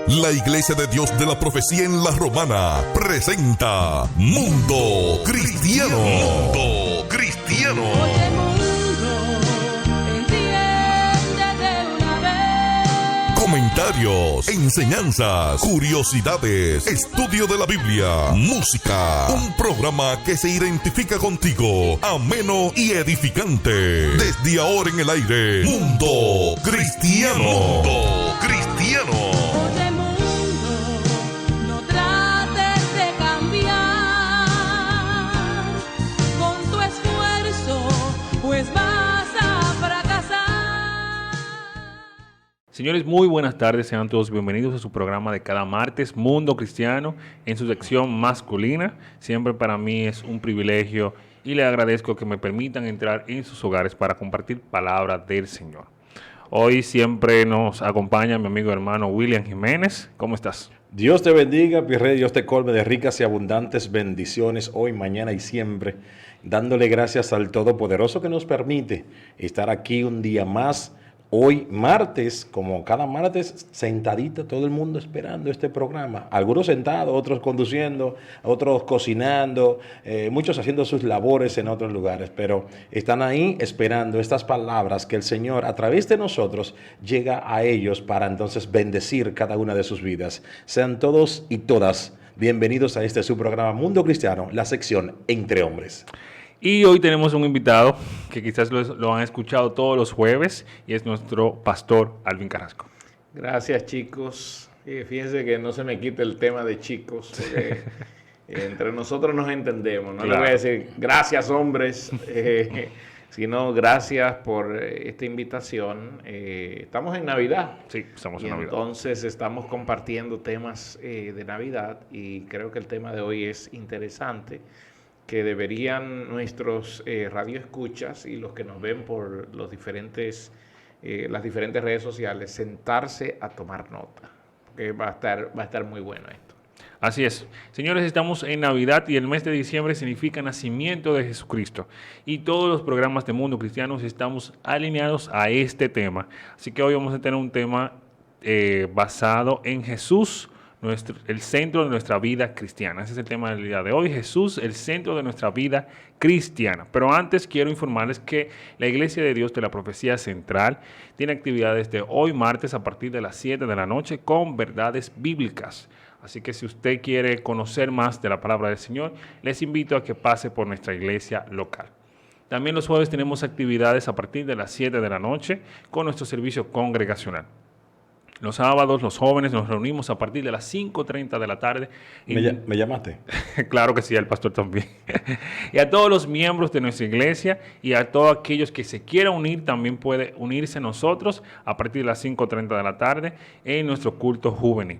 La Iglesia de Dios de la Profecía en La Romana presenta Mundo Cristiano. Mundo Cristiano. Oye, mundo, entiende de una vez. Comentarios, enseñanzas, curiosidades, estudio de la Biblia, música. Un programa que se identifica contigo, ameno y edificante. Desde ahora en el aire, Mundo Cristiano. Mundo Cristiano. Oye, mundo, no trates de cambiar con tu esfuerzo, pues vas a fracasar. Señores, muy buenas tardes, sean todos bienvenidos a su programa de cada martes, Mundo Cristiano, en su sección masculina. Siempre para mí es un privilegio y le agradezco que me permitan entrar en sus hogares para compartir palabra del Señor. Hoy siempre nos acompaña mi amigo hermano William Jiménez. ¿Cómo estás? Dios te bendiga, Pirrey, Dios te colme de ricas y abundantes bendiciones hoy, mañana y siempre, dándole gracias al Todopoderoso que nos permite estar aquí un día más. Hoy martes, como cada martes, sentadito todo el mundo esperando este programa. Algunos sentados, otros conduciendo, otros cocinando, muchos haciendo sus labores en otros lugares, pero están ahí esperando estas palabras que el Señor a través de nosotros llega a ellos para entonces bendecir cada una de sus vidas. Sean todos y todas bienvenidos a este su programa Mundo Cristiano, la sección Entre Hombres. Y hoy tenemos un invitado que quizás lo han escuchado todos los jueves y es nuestro pastor Alvin Carrasco. Gracias, chicos. Fíjense que no se me quite el tema de chicos, porque entre nosotros nos entendemos. No Claro. le voy a decir gracias, hombres, sino gracias por esta invitación. Estamos en Navidad. Sí, estamos Y en Navidad. entonces estamos compartiendo temas de Navidad y creo que el tema de hoy es interesante, que deberían nuestros radioescuchas y los que nos ven por los diferentes, las diferentes redes sociales sentarse a tomar nota, porque va a estar muy bueno esto. Así es. Señores, estamos en Navidad y el mes de diciembre significa nacimiento de Jesucristo. Y todos los programas de Mundo Cristiano estamos alineados a este tema. Así que hoy vamos a tener un tema basado en Jesús, el centro de nuestra vida cristiana. Ese es el tema del día de hoy. Jesús, el centro de nuestra vida cristiana. Pero antes quiero informarles que la Iglesia de Dios de la Profecía Central tiene actividades de hoy martes a partir de las 7 de la noche con verdades bíblicas. Así que si usted quiere conocer más de la palabra del Señor, les invito a que pase por nuestra iglesia local. También los jueves tenemos actividades a partir de las 7 de la noche con nuestro servicio congregacional. Los sábados, los jóvenes nos reunimos a partir de las 5:30 de la tarde. ¿Me llamaste? Claro que sí, el pastor también. Y a todos los miembros de nuestra iglesia y a todos aquellos que se quieran unir, también puede unirse a nosotros a partir de las 5:30 de la tarde en nuestro culto juvenil.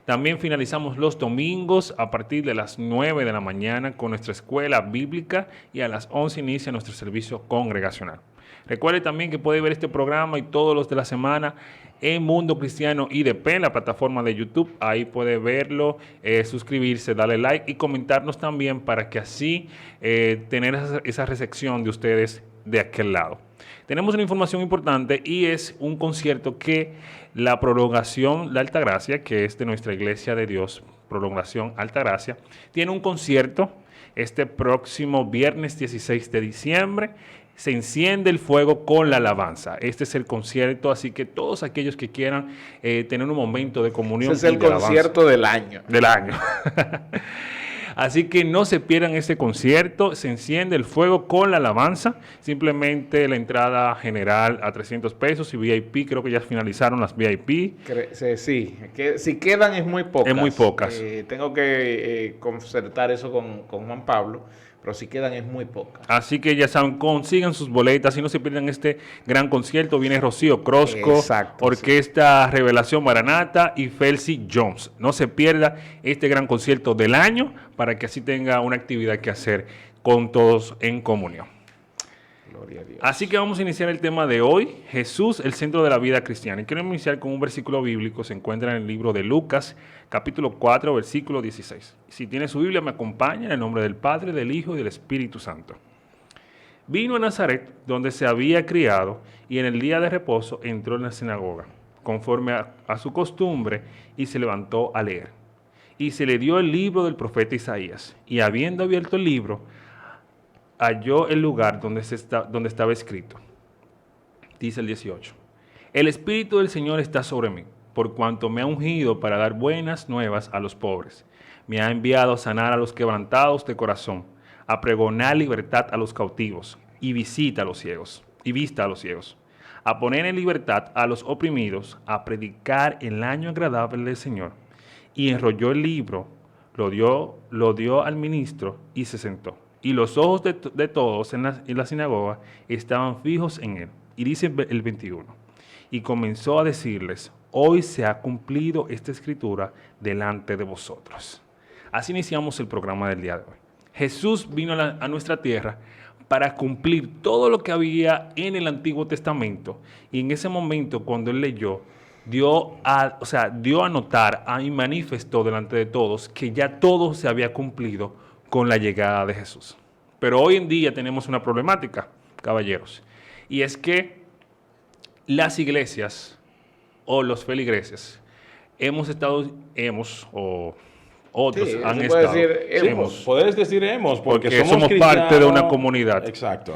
También finalizamos los domingos a partir de las 9 de la mañana con nuestra escuela bíblica y a las 11 inicia nuestro servicio congregacional. Recuerde también que puede ver este programa y todos los de la semana en Mundo Cristiano IDP, en la plataforma de YouTube. Ahí puede verlo, suscribirse, darle like y comentarnos también para que así tener esa recepción de ustedes de aquel lado. Tenemos una información importante y es un concierto que la Prolongación La Altagracia, que es de nuestra Iglesia de Dios, Prolongación Altagracia, tiene un concierto este próximo viernes 16 de diciembre. Se enciende el fuego con la alabanza. Este es el concierto, así que todos aquellos que quieran tener un momento de comunión. Ese es el concierto del año. Del año. Así que no se pierdan este concierto. Se enciende el fuego con la alabanza. Simplemente la entrada general a 300 pesos y VIP, creo que ya finalizaron las VIP. Sí, que si quedan es muy pocas. Es muy pocas. Tengo que concertar eso con Juan Pablo, pero si quedan es muy pocas. Así que ya saben, consigan sus boletas y no se pierdan este gran concierto. Viene Rocío Crosco, Exacto, Orquesta Revelación Maranata y Felcy Jones. No se pierda este gran concierto del año para que así tenga una actividad que hacer con todos en comunión. Gloria a Dios. Así que vamos a iniciar el tema de hoy, Jesús, el centro de la vida cristiana. Y quiero iniciar con un versículo bíblico, se encuentra en el libro de Lucas, capítulo 4, versículo 16. Si tiene su Biblia, me acompaña en el nombre del Padre, del Hijo y del Espíritu Santo. Vino a Nazaret, donde se había criado, y en el día de reposo entró en la sinagoga. conforme a su costumbre, y se levantó a leer. Y se le dio el libro del profeta Isaías, y habiendo abierto el libro, halló el lugar donde estaba escrito. Dice el 18. El Espíritu del Señor está sobre mí, por cuanto me ha ungido para dar buenas nuevas a los pobres. Me ha enviado a sanar a los quebrantados de corazón, a pregonar libertad a los cautivos, y vista a los ciegos, a poner en libertad a los oprimidos, a predicar el año agradable del Señor. Y enrolló el libro, lo dio al ministro y se sentó. Y los ojos de todos en la sinagoga estaban fijos en él. Y dice el 21. Y comenzó a decirles: hoy se ha cumplido esta escritura delante de vosotros. Así iniciamos el programa del día de hoy. Jesús vino a nuestra tierra para cumplir todo lo que había en el Antiguo Testamento. Y en ese momento, cuando él leyó, dio a notar y manifestó delante de todos que ya todo se había cumplido con la llegada de Jesús. Pero hoy en día tenemos una problemática, caballeros, y es que las iglesias o los feligreses otros Sí, han se puede estado. decir Sí, puedes decir hemos, porque somos parte de una comunidad. Exacto.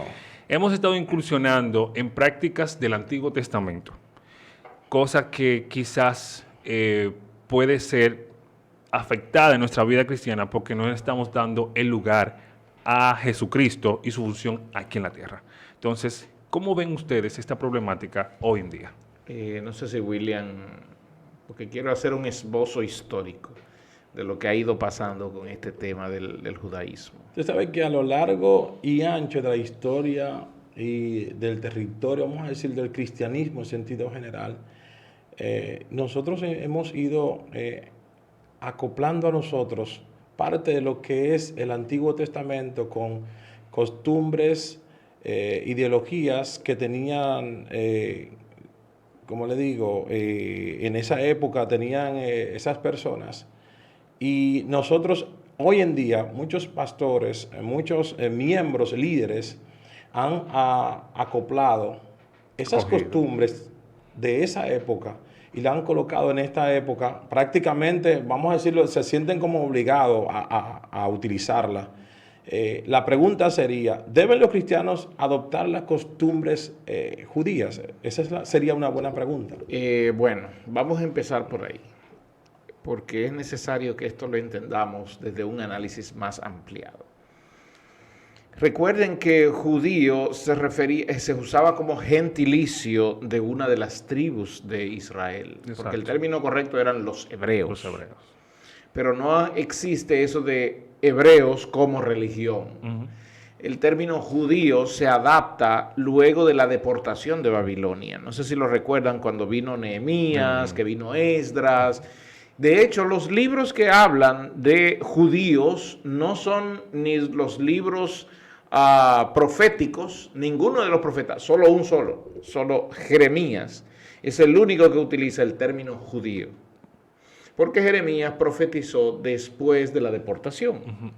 Hemos estado incursionando en prácticas del Antiguo Testamento, cosa que quizás puede ser afectada en nuestra vida cristiana porque no le estamos dando el lugar a Jesucristo y su función aquí en la tierra. Entonces, ¿cómo ven ustedes esta problemática hoy en día? No sé si William, porque quiero hacer un esbozo histórico de lo que ha ido pasando con este tema del judaísmo. Usted sabe que a lo largo y ancho de la historia y del territorio, vamos a decir, del cristianismo en sentido general, nosotros hemos ido acoplando a nosotros parte de lo que es el Antiguo Testamento con costumbres, ideologías que tenían, como le digo, en esa época tenían esas personas. Y nosotros hoy en día, muchos pastores, muchos miembros, líderes, han acoplado esas costumbres de esa época y la han colocado en esta época. Prácticamente, vamos a decirlo, se sienten como obligados a utilizarla. La pregunta sería, ¿deben los cristianos adoptar las costumbres judías? Esa sería una buena pregunta. Bueno, vamos a empezar por ahí, porque es necesario que esto lo entendamos desde un análisis más ampliado. Recuerden que judío se usaba como gentilicio de una de las tribus de Israel, Exacto. porque el término correcto eran los hebreos. Los hebreos. Pero no existe eso de hebreos como religión. Uh-huh. El término judío se adapta luego de la deportación de Babilonia. No sé si lo recuerdan cuando vino Nehemías, que vino Esdras. De hecho, los libros que hablan de judíos no son ni los libros proféticos, ninguno de los profetas, solo Jeremías es el único que utiliza el término judío, porque Jeremías profetizó después de la deportación. Uh-huh.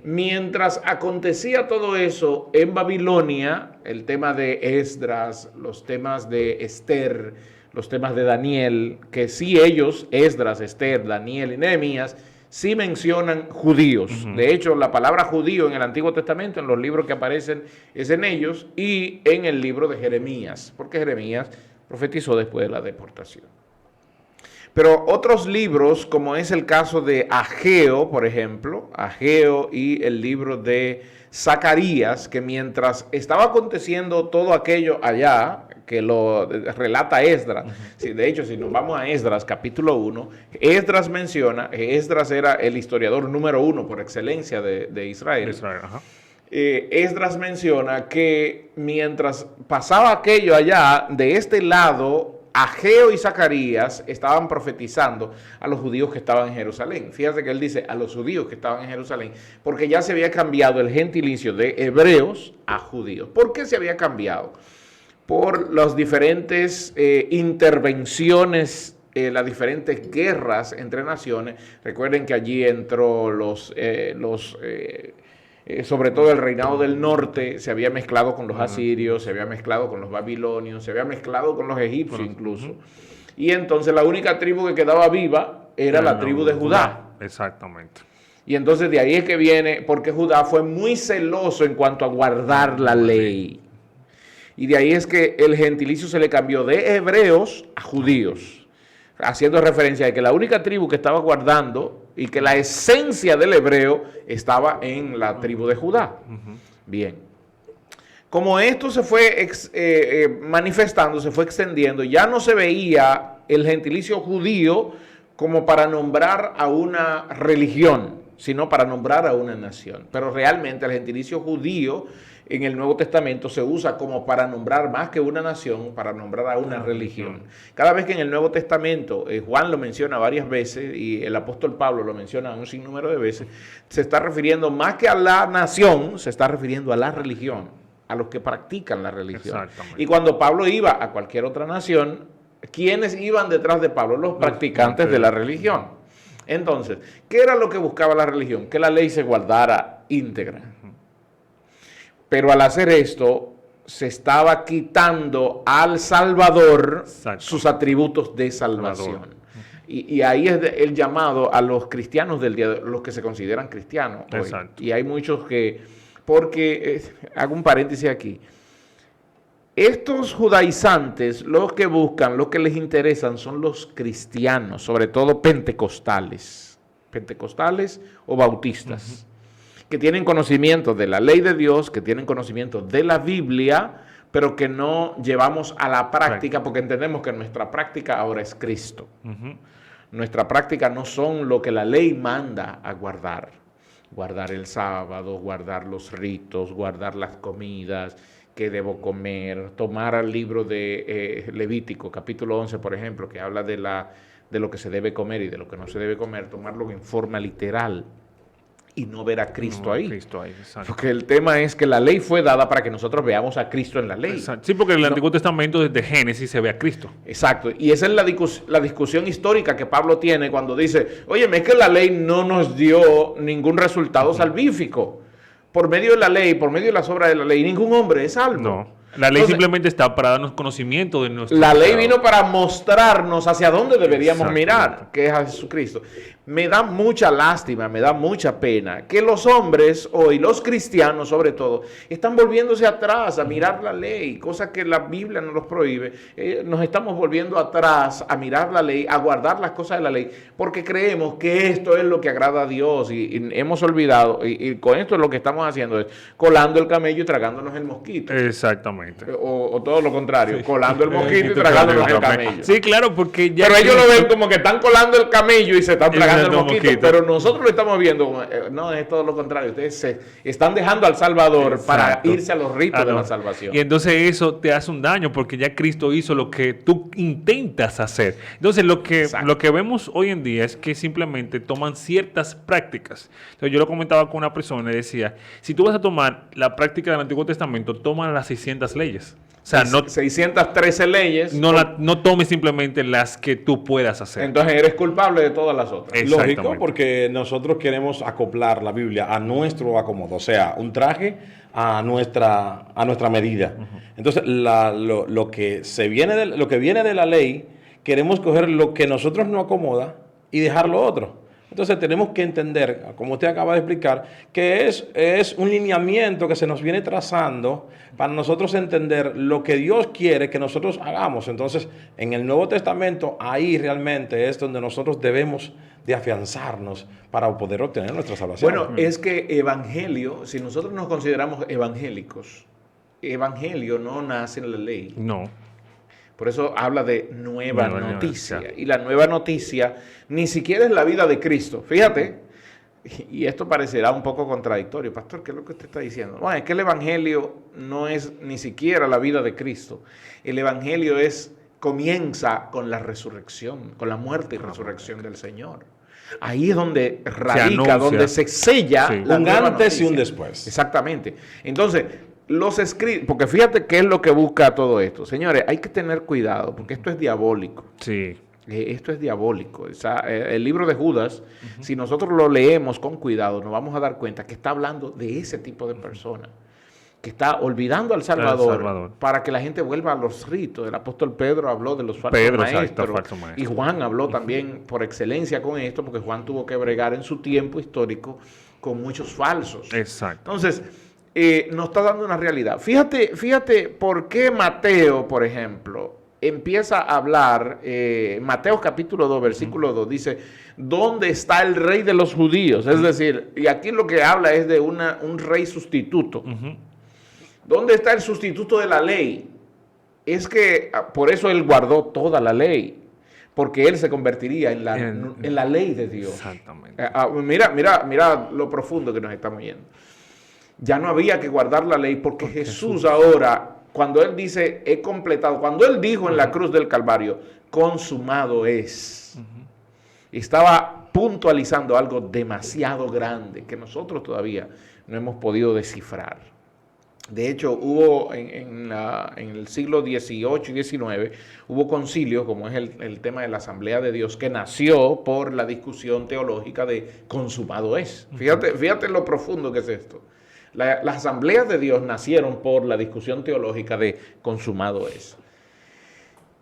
Mientras acontecía todo eso en Babilonia, el tema de Esdras, los temas de Esther, los temas de Daniel, que sí ellos, Esdras, Esther, Daniel y Nehemías, sí mencionan judíos. Uh-huh. De hecho, la palabra judío en el Antiguo Testamento, en los libros que aparecen, es en ellos y en el libro de Jeremías, porque Jeremías profetizó después de la deportación. Pero otros libros, como es el caso de Ageo, por ejemplo, Ageo y el libro de Zacarías, que mientras estaba aconteciendo todo aquello allá, que lo relata Esdras. Uh-huh. Sí, de hecho, si nos vamos a Esdras, capítulo 1, Esdras menciona, Esdras era el historiador número 1 por excelencia de Israel. Ajá. Esdras menciona que mientras pasaba aquello allá, de este lado, Ageo y Zacarías estaban profetizando a los judíos que estaban en Jerusalén. Fíjate que él dice a los judíos que estaban en Jerusalén, porque ya se había cambiado el gentilicio de hebreos a judíos. ¿Por qué se había cambiado? Por las diferentes intervenciones, las diferentes guerras entre naciones. Recuerden que allí entró sobre todo el reinado del norte, se había mezclado con los asirios, se había mezclado con los babilonios, se había mezclado con los egipcios incluso. Y entonces la única tribu que quedaba viva era la tribu de Judá. Exactamente. Y entonces de ahí es que viene, porque Judá fue muy celoso en cuanto a guardar la ley. Y de ahí es que el gentilicio se le cambió de hebreos a judíos, haciendo referencia a que la única tribu que estaba guardando y que la esencia del hebreo estaba en la tribu de Judá. Bien. Como esto se fue manifestando, se fue extendiendo, ya no se veía el gentilicio judío como para nombrar a una religión, sino para nombrar a una nación. Pero realmente el gentilicio judío en el Nuevo Testamento se usa como para nombrar más que una nación, para nombrar a una religión. Cada vez que en el Nuevo Testamento, Juan lo menciona varias veces y el apóstol Pablo lo menciona un sinnúmero de veces, se está refiriendo más que a la nación, se está refiriendo a la religión, a los que practican la religión. Y cuando Pablo iba a cualquier otra nación, ¿quiénes iban detrás de Pablo? Los practicantes de la religión. Entonces, ¿qué era lo que buscaba la religión? Que la ley se guardara íntegra. Pero al hacer esto, se estaba quitando al Salvador sus atributos de salvación. Y ahí es el llamado a los cristianos del día de hoy, los que se consideran cristianos hoy. Y hay muchos que, porque, hago un paréntesis aquí, estos judaizantes, los que buscan, los que les interesan son los cristianos, sobre todo pentecostales o bautistas, que tienen conocimiento de la ley de Dios, que tienen conocimiento de la Biblia, pero que no llevamos a la práctica porque entendemos que nuestra práctica ahora es Cristo. Nuestra práctica no son lo que la ley manda a guardar. Guardar el sábado, guardar los ritos, guardar las comidas que debo comer, tomar el libro de Levítico, capítulo 11, por ejemplo, que habla de lo que se debe comer y de lo que no se debe comer, tomarlo en forma literal y no ver a Cristo ahí. Porque el tema es que la ley fue dada para que nosotros veamos a Cristo en la ley. Sí, porque en el Antiguo Testamento desde Génesis se ve a Cristo. Exacto. Y esa es la discusión histórica que Pablo tiene cuando dice, oye, es que la ley no nos dio ningún resultado salvífico. Por medio de la ley, por medio de las obras de la ley, ningún hombre es salvo. No. La ley simplemente está para darnos conocimiento de nuestro La ley vino para mostrarnos hacia dónde deberíamos mirar, que es a Jesucristo. Me da mucha lástima, me da mucha pena que los hombres hoy, los cristianos sobre todo, están volviéndose atrás a mirar la ley, cosa que la Biblia nos los prohíbe. Nos estamos volviendo atrás a mirar la ley, a guardar las cosas de la ley, porque creemos que esto es lo que agrada a Dios y hemos olvidado, y con esto lo que estamos haciendo es colando el camello y tragándonos el mosquito. Exactamente. O todo lo contrario, colando el mosquito y tragándonos el camello. Sí, claro, porque ya... Pero ellos lo ven como que están colando el camello y se están tragando el mosquito, pero nosotros lo estamos viendo, no, es todo lo contrario. Ustedes se están dejando al Salvador para irse a los ritos de la salvación. Y entonces eso te hace un daño porque ya Cristo hizo lo que tú intentas hacer. Entonces lo que vemos hoy en día es que simplemente toman ciertas prácticas. Entonces yo lo comentaba con una persona y decía, si tú vas a tomar la práctica del Antiguo Testamento, toma las 600 leyes. O sea, no, 613 leyes. No tomes simplemente las que tú puedas hacer. Entonces eres culpable de todas las otras. Lógico, porque nosotros queremos acoplar la Biblia a nuestro acomodo, o sea, un traje a nuestra medida. Entonces, lo que viene de la ley, queremos coger lo que nosotros nos acomoda y dejar lo otro. Entonces tenemos que entender, como usted acaba de explicar, que es un lineamiento que se nos viene trazando para nosotros entender lo que Dios quiere que nosotros hagamos. Entonces, en el Nuevo Testamento, ahí realmente es donde nosotros debemos de afianzarnos para poder obtener nuestra salvación. Bueno, es que evangelio, si nosotros nos consideramos evangélicos, evangelio no nace en la ley. No. Por eso habla de nueva noticia. Y la nueva noticia ni siquiera es la vida de Cristo. Fíjate, y esto parecerá un poco contradictorio. Pastor, ¿qué es lo que usted está diciendo? Bueno, es que el evangelio no es ni siquiera la vida de Cristo. El evangelio comienza con la resurrección, con la muerte y resurrección del Señor. Ahí es donde radica, donde se sella la un nueva antes noticia. y un después. Exactamente. Entonces, los escritos, porque fíjate qué es lo que busca todo esto. Señores, hay que tener cuidado, porque esto es diabólico. Sí. Esto es diabólico. El libro de Judas, si nosotros lo leemos con cuidado, nos vamos a dar cuenta que está hablando de ese tipo de personas, que está olvidando al Salvador, para que la gente vuelva a los ritos. El apóstol Pedro habló de los falsos maestros, y Juan habló también por excelencia con esto, porque Juan tuvo que bregar en su tiempo histórico con muchos falsos. Exacto. Entonces, nos está dando una realidad. Fíjate por qué Mateo, por ejemplo, empieza a hablar, Mateo capítulo 2, versículo 2, dice, ¿dónde está el rey de los judíos? Es decir, y aquí lo que habla es de un rey sustituto. ¿Dónde está el sustituto de la ley? Es que por eso él guardó toda la ley, porque él se convertiría en la ley de Dios. Exactamente. Mira lo profundo que nos estamos yendo. Ya no había que guardar la ley porque Jesús ahora, cuando él dice, he completado, cuando él dijo en la cruz del Calvario, consumado es, estaba puntualizando algo demasiado grande que nosotros todavía no hemos podido descifrar. De hecho, hubo en el siglo XVIII y XIX, hubo concilios, como es el tema de la Asamblea de Dios, que nació por la discusión teológica de consumado es. Fíjate lo profundo que es esto. Las asambleas de Dios nacieron por la discusión teológica de consumado es.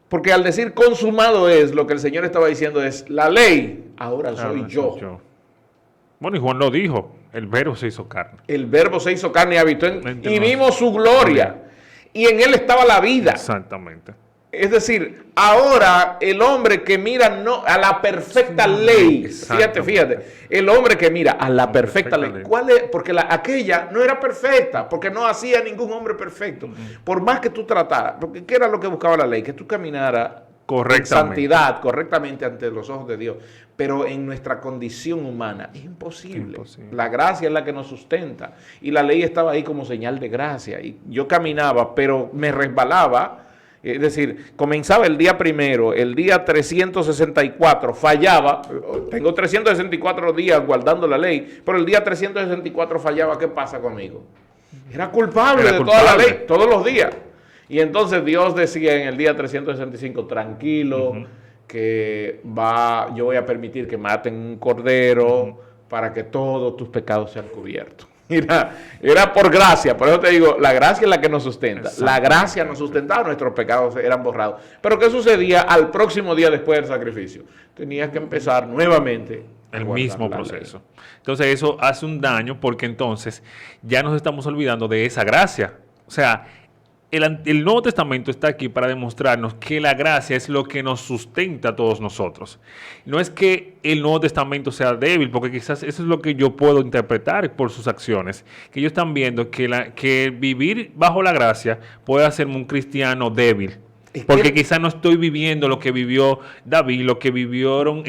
Porque al decir consumado es, lo que el Señor estaba diciendo es, la ley ahora soy yo. Bueno, y Juan lo dijo, el verbo se hizo carne. El verbo se hizo carne y habitó y vimos su gloria. Y en él estaba la vida. Exactamente. Es decir, ahora el hombre que mira no a la perfecta ley, fíjate, el hombre que mira a la perfecta ley. ¿Cuál es? Porque aquella no era perfecta, porque no hacía ningún hombre perfecto. Por más que tú trataras, porque ¿qué era lo que buscaba la ley? Que tú caminaras en santidad, correctamente ante los ojos de Dios. Pero en nuestra condición humana es imposible. La gracia es la que nos sustenta. Y la ley estaba ahí como señal de gracia. Y yo caminaba, pero me resbalaba. Es decir, comenzaba el día primero, el día 364, fallaba. Tengo 364 días guardando la ley, pero el día 364 fallaba. ¿Qué pasa conmigo? Era culpable de toda la ley, todos los días. Y entonces Dios decía en el día 365, tranquilo, que yo voy a permitir que maten un cordero para que todos tus pecados sean cubiertos. Era por gracia, por eso te digo, la gracia es la que nos sustenta. La gracia nos sustentaba, nuestros pecados eran borrados. Pero ¿qué sucedía al próximo día después del sacrificio? Tenías que empezar nuevamente el mismo proceso. Entonces eso hace un daño porque entonces ya nos estamos olvidando de esa gracia. O sea, el Nuevo Testamento está aquí para demostrarnos que la gracia es lo que nos sustenta a todos nosotros. No es que el Nuevo Testamento sea débil, porque quizás eso es lo que yo puedo interpretar por sus acciones. Que ellos están viendo que vivir bajo la gracia puede hacerme un cristiano débil. Porque quizás no estoy viviendo lo que vivió David, lo que vivieron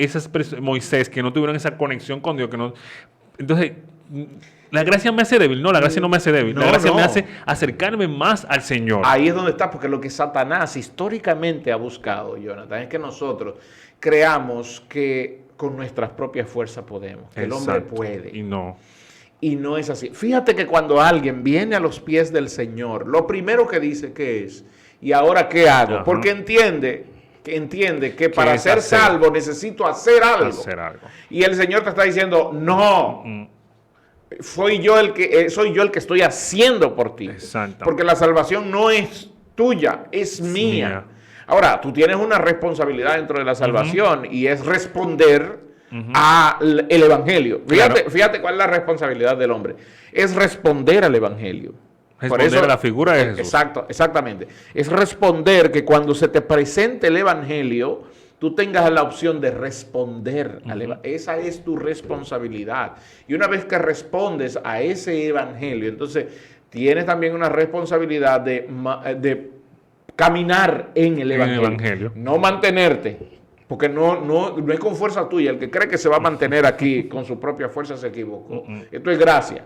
Moisés, que no tuvieron esa conexión con Dios. Entonces, la gracia me hace débil. No, la gracia no me hace débil. La gracia me hace acercarme más al Señor. Ahí es donde está, porque lo que Satanás históricamente ha buscado, Jonathan, es que nosotros creamos que con nuestras propias fuerzas podemos, que el hombre puede. Y no es así. Fíjate que cuando alguien viene a los pies del Señor, lo primero que dice que es, ¿y ahora qué hago? Porque entiende que para ser salvo necesito hacer algo. Y el Señor te está diciendo, no. Soy yo el que estoy haciendo por ti. Porque la salvación no es tuya, es mía. Ahora, tú tienes una responsabilidad dentro de la salvación y es responder al Evangelio. Fíjate cuál es la responsabilidad del hombre. Es responder al Evangelio. Responder a la figura de Jesús. Exactamente. Es responder que cuando se te presente el Evangelio, tú tengas la opción de responder. Esa es tu responsabilidad. Y una vez que respondes a ese evangelio, entonces tienes también una responsabilidad de caminar en el evangelio. No mantenerte. Porque no es con fuerza tuya. El que cree que se va a mantener aquí con su propia fuerza se equivocó. Esto es gracia.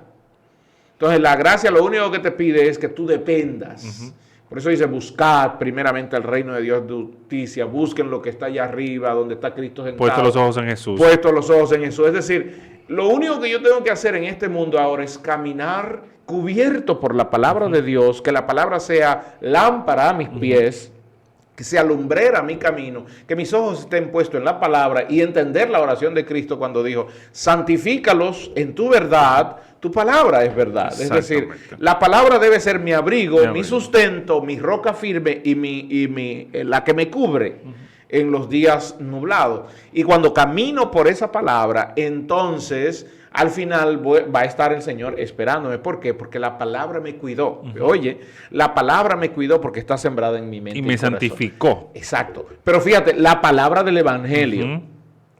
Entonces la gracia lo único que te pide es que tú dependas. Por eso dice, buscad primeramente el reino de Dios de justicia, busquen lo que está allá arriba, donde está Cristo sentado. Puestos los ojos en Jesús. Puestos los ojos en Jesús. Es decir, lo único que yo tengo que hacer en este mundo ahora es caminar cubierto por la palabra de Dios, que la palabra sea lámpara a mis pies que sea lumbrera mi camino, que mis ojos estén puestos en la palabra y entender la oración de Cristo cuando dijo, santifícalos en tu verdad, tu palabra es verdad. Es decir, la palabra debe ser mi abrigo, mi sustento, mi roca firme y la que me cubre en los días nublados. Y cuando camino por esa palabra, entonces al final va a estar el Señor esperándome. ¿Por qué? Porque la palabra me cuidó. Oye, la palabra me cuidó porque está sembrada en mi mente. Y me santificó. Exacto. Pero fíjate, la palabra del Evangelio,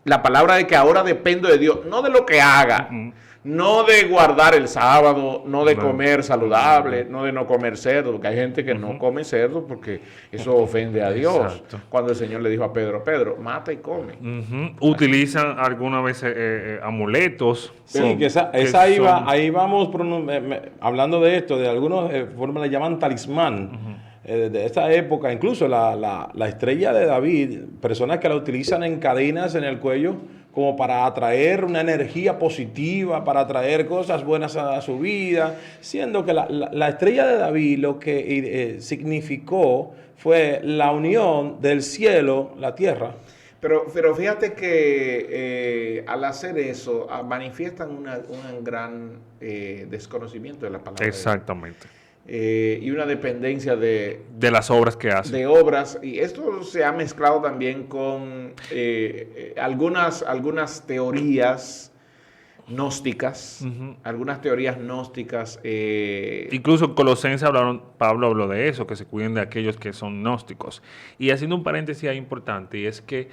la palabra de que ahora dependo de Dios, no de lo que haga, no de guardar el sábado, no de comer saludable, no de no comer cerdo, porque hay gente que no come cerdo porque eso ofende a Dios. Exacto. Cuando el Señor le dijo a Pedro, Pedro, mata y come. Utilizan algunas veces amuletos. Sí, que ahí vamos hablando de esto, de algunos formas le llaman talismán. De esta época, incluso la estrella de David, personas que la utilizan en cadenas en el cuello como para atraer una energía positiva, para atraer cosas buenas a su vida, siendo que la estrella de David lo que significó fue la unión del cielo, la tierra. Pero fíjate que al hacer eso manifiestan un gran desconocimiento de la palabra. Exactamente. Y una dependencia de las obras que hace. De obras. Y esto se ha mezclado también con algunas teorías gnósticas. Algunas teorías gnósticas. Incluso en Colosenses Pablo habló de eso, que se cuiden de aquellos que son gnósticos. Y haciendo un paréntesis ahí importante, y es que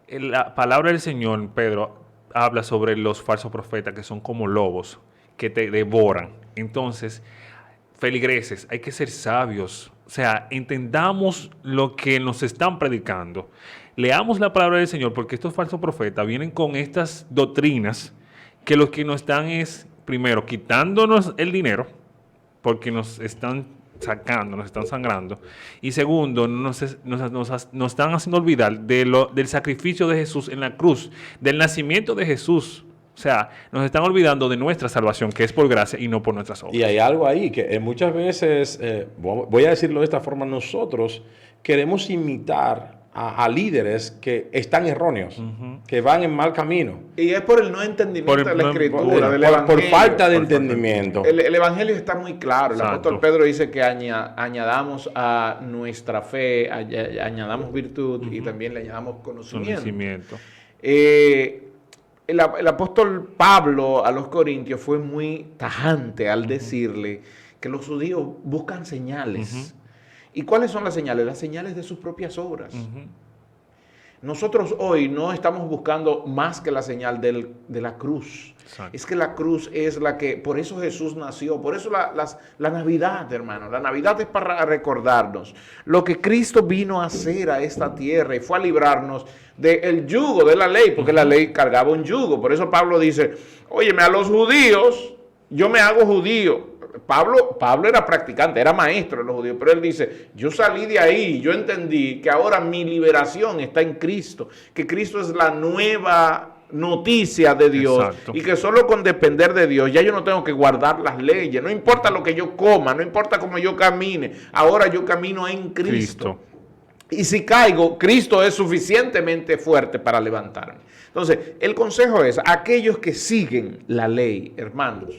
la palabra del Señor, Pedro, habla sobre los falsos profetas que son como lobos, que te devoran. Entonces, feligreses, hay que ser sabios, o sea, entendamos lo que nos están predicando, leamos la palabra del Señor, porque estos falsos profetas vienen con estas doctrinas que lo que nos están es, primero, quitándonos el dinero, porque nos están sacando, nos están sangrando, y segundo, nos están haciendo olvidar del sacrificio de Jesús en la cruz, del nacimiento de Jesús. O sea, nos están olvidando de nuestra salvación, que es por gracia y no por nuestras obras. Y hay algo ahí que muchas veces, voy a decirlo de esta forma, nosotros queremos imitar a líderes que están erróneos, que van en mal camino. Y es por el no entendimiento de la Escritura, del Evangelio. Por falta de entendimiento. El Evangelio está muy claro. Exacto. El apóstol Pedro dice que añadamos a nuestra fe, añadamos virtud y también le añadamos conocimiento. El apóstol Pablo a los Corintios fue muy tajante al decirle que los judíos buscan señales. ¿Y cuáles son las señales? Las señales de sus propias obras. Nosotros hoy no estamos buscando más que la señal de la cruz. Exacto. Es que la cruz es la que, por eso Jesús nació, por eso la Navidad, hermano. La Navidad es para recordarnos lo que Cristo vino a hacer a esta tierra y fue a librarnos del yugo de la ley, porque la ley cargaba un yugo. Por eso Pablo dice, óyeme, a los judíos, yo me hago judío. Pablo era practicante, era maestro de los judíos, pero él dice, yo salí de ahí, yo entendí que ahora mi liberación está en Cristo, que Cristo es la nueva noticia de Dios. Exacto. Y que solo con depender de Dios ya yo no tengo que guardar las leyes, no importa lo que yo coma, no importa cómo yo camine, ahora yo camino en Cristo. Y si caigo, Cristo es suficientemente fuerte para levantarme. Entonces, el consejo es, aquellos que siguen la ley, hermanos,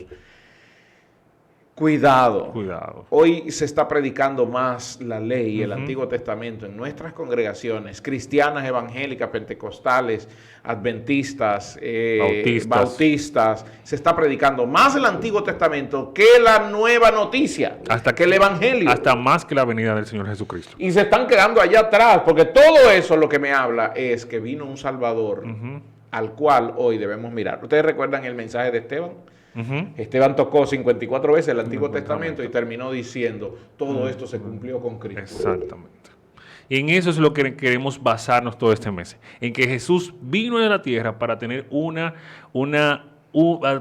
Cuidado. Hoy se está predicando más la ley y el Antiguo Testamento en nuestras congregaciones cristianas, evangélicas, pentecostales, adventistas, bautistas. Se está predicando más el Antiguo Testamento que la nueva noticia, que el Evangelio. Hasta más que la venida del Señor Jesucristo. Y se están quedando allá atrás, porque todo eso lo que me habla es que vino un Salvador al cual hoy debemos mirar. ¿Ustedes recuerdan el mensaje de Esteban? Esteban tocó 54 veces el Antiguo Testamento y terminó diciendo, todo esto se cumplió con Cristo. Exactamente. Y en eso es lo que queremos basarnos todo este mes, en que Jesús vino a la tierra para tener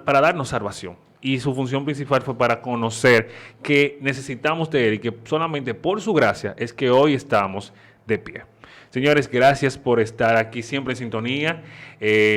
para darnos salvación. Y su función principal fue para conocer que necesitamos de Él y que solamente por su gracia es que hoy estamos de pie. Señores, gracias por estar aquí siempre en sintonía.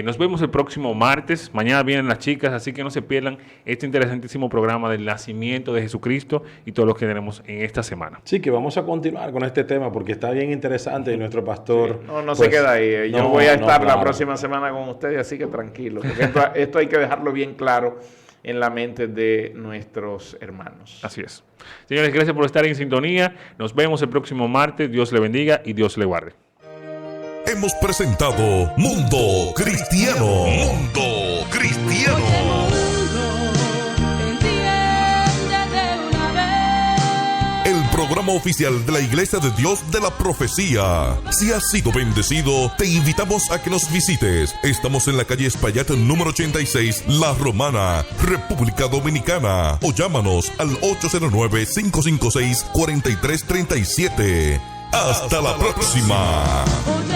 Nos vemos el próximo martes. Mañana vienen las chicas, así que no se pierdan este interesantísimo programa del nacimiento de Jesucristo y todo lo que tenemos en esta semana. Sí, que vamos a continuar con este tema porque está bien interesante y nuestro pastor... Sí, no pues, se queda ahí. Yo no, voy a estar la claro. próxima semana con ustedes, así que tranquilo. Porque esto hay que dejarlo bien claro en la mente de nuestros hermanos. Así es. Señores, gracias por estar en sintonía. Nos vemos el próximo martes. Dios le bendiga y Dios le guarde. Hemos presentado Mundo Cristiano. Mundo Cristiano. Entiende de una vez. El programa oficial de la Iglesia de Dios de la Profecía. Si has sido bendecido, te invitamos a que nos visites. Estamos en la calle Espaillat número 86, La Romana, República Dominicana. O llámanos al 809-556-4337. Hasta la próxima. Oye,